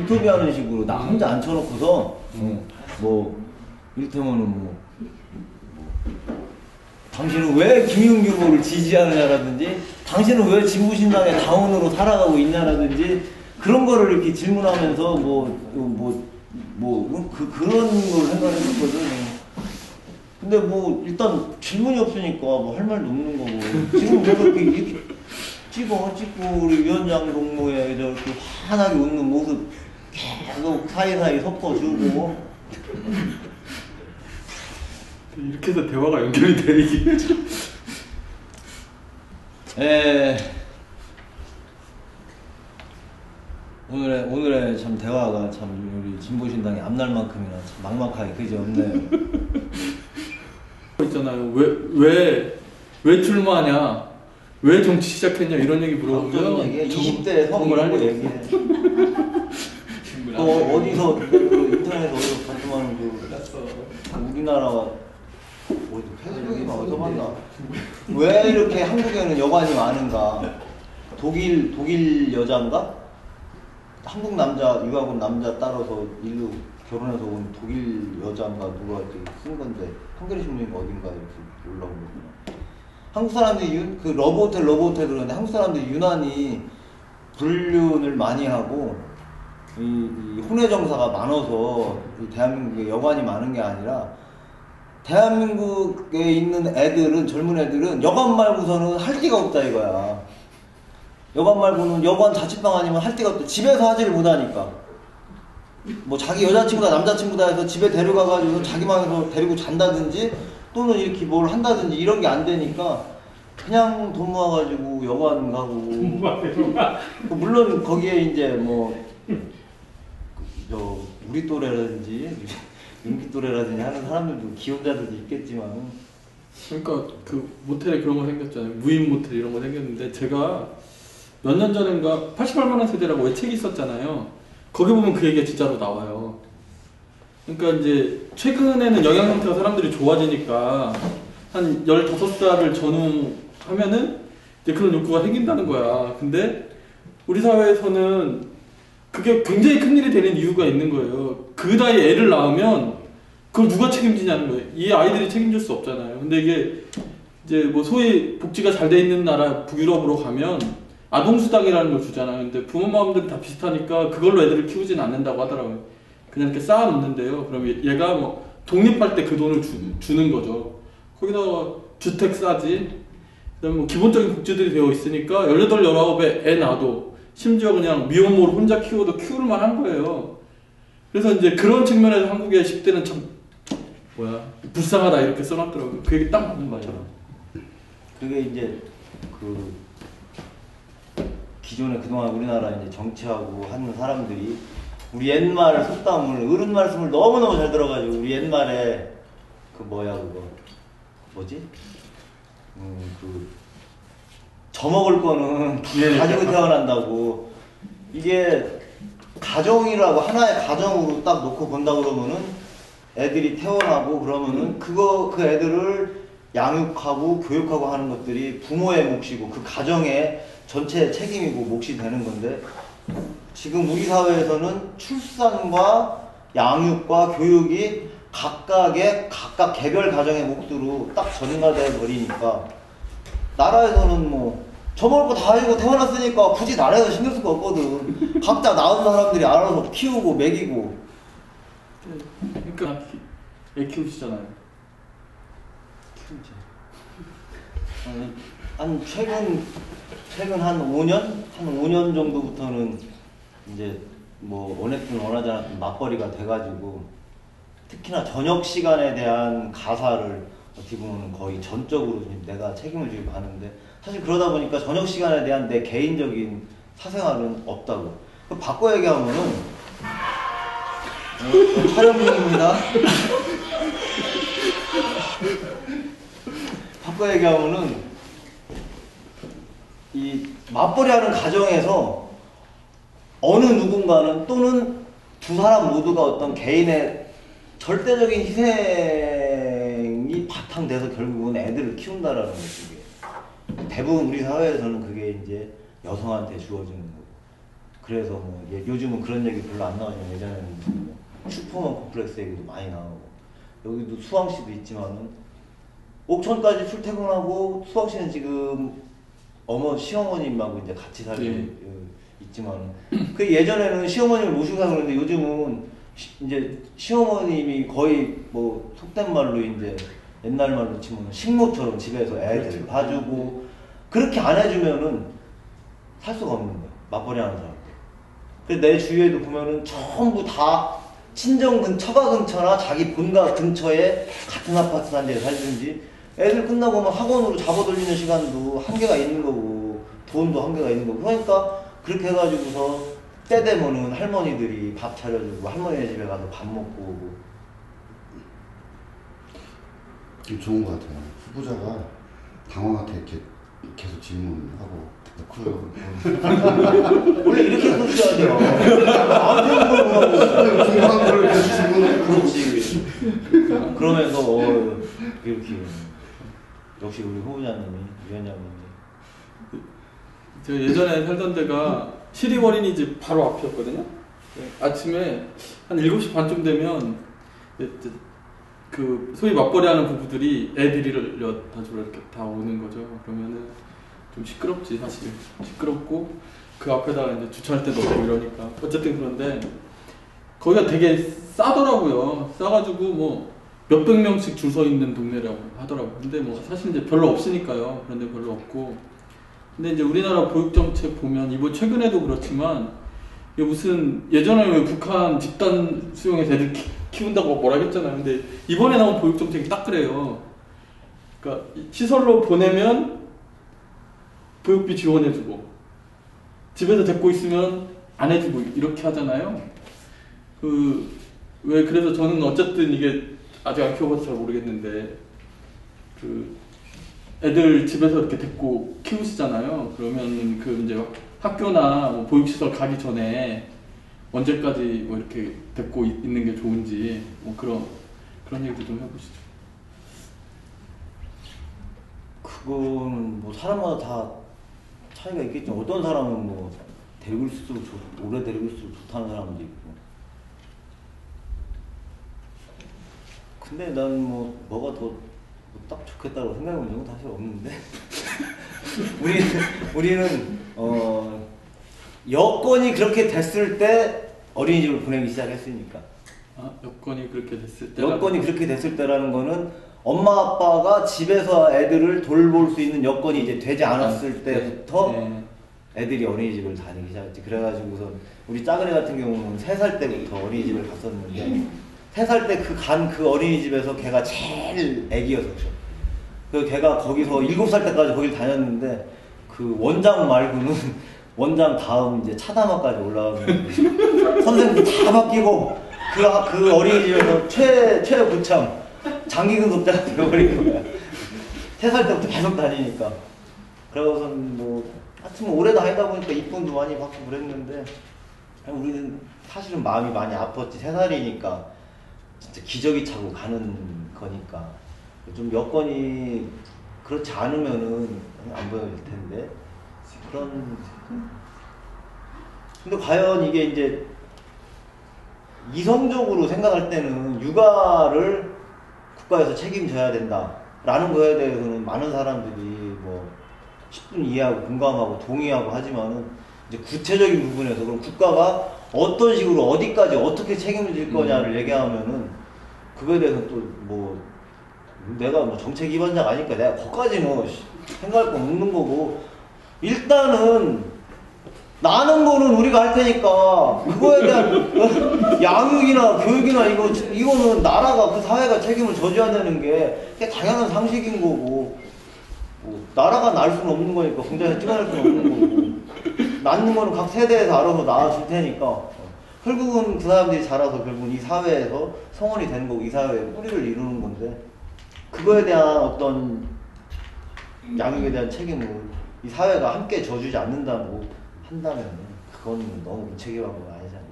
인터뷰하는 식으로 나 혼자 앉혀놓고서 뭐 이를테면은 뭐 당신은 왜 김용규 후보를 지지하느냐라든지 당신은 왜 진보신당의 당원으로 살아가고 있냐라든지 그런 거를 이렇게 질문하면서 그런 걸 생각했었거든. 근데 뭐 일단 질문이 없으니까 뭐 할 말도 없는 거고 지금 내가 이렇게 찍고 우리 위원장 동무에 저렇게 환하게 웃는 모습 계속 사이사이 섞어주고 이렇게 해서 대화가 연결이 돼 이게. 오늘의 참 대화가 참 우리 진보신당의 앞날만큼이나 참 막막하게 그지 없네요. 있잖아요. 왜 출마하냐? 왜 정치 시작했냐? 이런 얘기 물어보면 20대 성공을 얘기해. 또 어디서 인터넷 어디서 봤더만 우리나라 페이스북이나 어디서 봤나? 왜 이렇게 한국에는 여관이 많은가? 독일 여자인가? 한국 남자 유학온 남자 따라서 일로 결혼해서 온 독일 여자인가 누가 이렇게 쓴 건데 한겨레 신문인가 어딘가 이렇게 올라온 거구나. 한국 사람들이 그 러브호텔 그러는데 한국 사람들이 유난히 불륜을 많이 하고 이 혼외 정사가 많아서 이 대한민국에 여관이 많은 게 아니라 대한민국에 있는 애들은 젊은 애들은 여관 말고서는 할 데가 없다 이거야. 여관 말고는 여관 자취방 아니면 할 데가 없다. 집에서 하지를 못하니까. 뭐 자기 여자친구다 남자친구다 해서 집에 데려가가지고 자기 방에서 데리고 잔다든지 또는 이렇게 뭘 한다든지 이런 게 안 되니까 그냥 돈 모아가지고 여관 가고 물론 거기에 이제 뭐 우리 또래라든지 윤기 또래라든지 하는 사람들도 기혼자들도 있겠지만 그러니까 그 모텔에 그런 거 생겼잖아요. 무인 모텔 이런 거 생겼는데 제가 몇 년 전인가 88만원 세대라고 왜 책이 있었잖아요. 거기 보면 그 얘기가 진짜로 나와요. 그러니까 이제 최근에는 영양 상태가 사람들이 좋아지니까 한 15살을 전후하면은 이제 그런 욕구가 생긴다는 거야. 근데 우리 사회에서는 그게 굉장히 큰일이 되는 이유가 있는 거예요. 그 나이에 애를 낳으면 그걸 누가 책임지냐는 거예요. 이 아이들이 책임질 수 없잖아요. 근데 이게 이제 뭐 소위 복지가 잘 돼 있는 나라 북유럽으로 가면 아동수당이라는 걸 주잖아요. 근데 부모 마음들이 다 비슷하니까 그걸로 애들을 키우진 않는다고 하더라고요. 그냥 이렇게 쌓아놓는데요. 그럼 얘가 뭐 독립할 때 그 돈을 주는 거죠. 거기다가 주택 싸지. 그다음에 뭐 기본적인 복지들이 되어 있으니까 18, 19에 애 낳아도 심지어 그냥 미혼모를 혼자 키워도 키울 만한 거예요. 그래서 이제 그런 측면에서 한국의 10대는 참 불쌍하다 이렇게 써놨더라고요. 그 얘기 딱 맞는 말이에요. 그게 이제 그 기존에 그동안 우리나라 이제 정치하고 하는 사람들이 우리 옛말 속담을 어른 말씀을 너무너무 잘 들어가지고 우리 옛말에 그 뭐지? 그 져먹을 거는 가지고 태어난다고. 이게 가정이라고 하나의 가정으로 딱 놓고 본다 그러면은 애들이 태어나고 그러면은 그 애들을 양육하고 교육하고 하는 것들이 부모의 몫이고 그 가정의 전체 책임이고 몫이 되는 건데 지금 우리 사회에서는 출산과 양육과 교육이 각각 개별 가정의 몫으로 딱 전가돼 버리니까 나라에서는 뭐 저먹을 거 다 알고 태어났으니까 굳이 나라에서 신경 쓸 거 없거든. 각자 낳은 사람들이 알아서 키우고 먹이고. 그러니까 애 키우시잖아요. 키우지. 한 최근 한 5년 정도부터는 이제 뭐 원했든 원하지 않았든 맞벌이가 돼가지고 특히나 저녁 시간에 대한 가사를 어떻게 보면 거의 전적으로 내가 책임을 지고 가는데 사실 그러다 보니까 저녁 시간에 대한 내 개인적인 사생활은 없다고. 바꿔 얘기하면은 촬영 중입니다. 바꿔 얘기하면은 이 맞벌이하는 가정에서 어느 누군가는 또는 두 사람 모두가 어떤 개인의 절대적인 희생이 바탕돼서 결국은 애들을 키운다라는 거지. 대부분 우리 사회에서는 그게 이제 여성한테 주어지는 거고 그래서 뭐 요즘은 그런 얘기 별로 안 나오지만 예전에는 뭐 슈퍼맨 콤플렉스 얘기도 많이 나오고 여기도 수왕씨도 있지만은 옥천까지 출퇴근하고 수왕씨는 지금 시어머님하고 이제 같이 살고 있지만 그 예전에는 시어머님을 모시고 사는데 요즘은 이제 시어머님이 거의 뭐 속된 말로 이제 옛날 말로 치면 식모처럼 집에서 애들 그렇죠. 봐주고 그렇게 안 해주면은 살 수가 없는 거야. 맞벌이 하는 사람들. 그래서 내 주위에도 보면은 전부 다 친정 처가 근처나 자기 본가 근처에 같은 아파트 단지에 살든지 애들 끝나고 막 학원으로 잡아들리는 시간도 한계가 있는 거고 돈도 한계가 있는 거고 그러니까 그렇게 해가지고서 때 되면은 할머니들이 밥 차려주고 할머니 집에 가서 밥 먹고 오고 좋은 것 같아요. 후보자가 당황한테 이렇게 계속 질문하고 그래요. 원래 이렇게 해줘야 돼요. 나한테 물어보고 궁금한 걸 계속 질문하고 그렇지. 그러면서 이렇게 역시 우리 후보자님이 위원장님이 제가 예전에 살던 데가 시립 어린이집 바로 앞이었거든요. 아침에 한 7시 반쯤 되면 그 소위 맞벌이하는 부부들이 애 데리러 다 주로 이렇게 다 오는 거죠. 그러면은 좀 시끄럽지 사실. 시끄럽고 그 앞에다가 이제 주차할 때도 없고 이러니까 어쨌든 그런데 거기가 되게 싸더라고요. 싸가지고 뭐 몇백 명씩 줄 서 있는 동네라고 하더라고요. 근데 뭐 사실 이제 별로 없으니까요. 그런데 별로 없고. 근데 이제 우리나라 보육정책 보면 이번 최근에도 그렇지만 이게 무슨 예전에 왜 북한 집단 수용해서 애들 키운다고 뭐라 했잖아요. 근데 이번에 나온 보육정책이 딱 그래요. 그러니까 시설로 보내면 보육비 지원해주고 집에서 데리고 있으면 안 해주고 이렇게 하잖아요. 그래서 저는 어쨌든 이게 아직 안 키워봐서 잘 모르겠는데 애들 집에서 이렇게 데리고 키우시잖아요. 그러면 그 이제 학교나 뭐 보육시설 가기 전에 언제까지 뭐 이렇게 데리고 있는 게 좋은지 뭐 그런 얘기도 좀 해보시죠. 그거는 뭐 사람마다 다 차이가 있겠죠. 어떤 사람은 뭐 데리고 있을수록 오래 데리고 있을수록 좋다는 사람도 있고. 근데 난 뭐가 더 딱 좋겠다고 생각해 본 적은 사실 없는데 우리는 여건이 그렇게 됐을 때 어린이집을 보내기 시작했으니까. 여건이 그렇게 됐을 때 여건이 그렇게 됐을 때라는 거는 엄마 아빠가 집에서 애들을 돌볼 수 있는 여건이 이제 되지 않았을 때부터 애들이 어린이집을 다니기 시작했지. 그래가지고서 우리 작은 애 같은 경우는 3살 때부터 어린이집을 갔었는데 3살 때 그 어린이집에서 걔가 제일 애기였었죠. 그래서 걔가 거기서 7살 때까지 거길 다녔는데 그 원장 말고는 원장 다음 이제 차담화까지 올라가면 선생님들 다 바뀌고 그 어린이집에서 최고참 장기근속자가 되어버린 거야. 3살 때부터 계속 다니니까. 그러고선 하여튼 오래 다니다 보니까 이쁨도 많이 받고 그랬는데 우리는 사실은 마음이 많이 아팠지. 3살이니까 진짜 기저귀 차고 가는 거니까 좀 여건이 그렇지 않으면은 안 보여질 텐데 근데 과연 이게 이제 이성적으로 생각할 때는 육아를 국가에서 책임져야 된다라는 거에 대해서는 많은 사람들이 뭐 10분 이해하고 공감하고 동의하고 하지만은 이제 구체적인 부분에서 그럼 국가가 어떤 식으로 어디까지 어떻게 책임을 질 거냐를 얘기하면은 그거에 대해서 또 내가 정책 위반자가 아니니까 내가 거기까지 생각할 거 없는 거고 일단은 나는 거는 우리가 할 테니까 그거에 대한 양육이나 교육이나 이거는 나라가 그 사회가 책임을 져줘야 되는 게 당연한 상식인 거고 나라가 낳을 수는 없는 거니까 공장에서 찍어낼 수는 없는 거고 낳는 거는 각 세대에서 알아서 낳아줄 테니까 결국은 그 사람들이 자라서 결국은 이 사회에서 성원이 되는 거고 이 사회에 뿌리를 이루는 건데 그거에 대한 어떤 양육에 대한 책임을 이 사회가 함께 져주지 않는다고 한다면 그건 너무 무책임한 건 아니잖아요.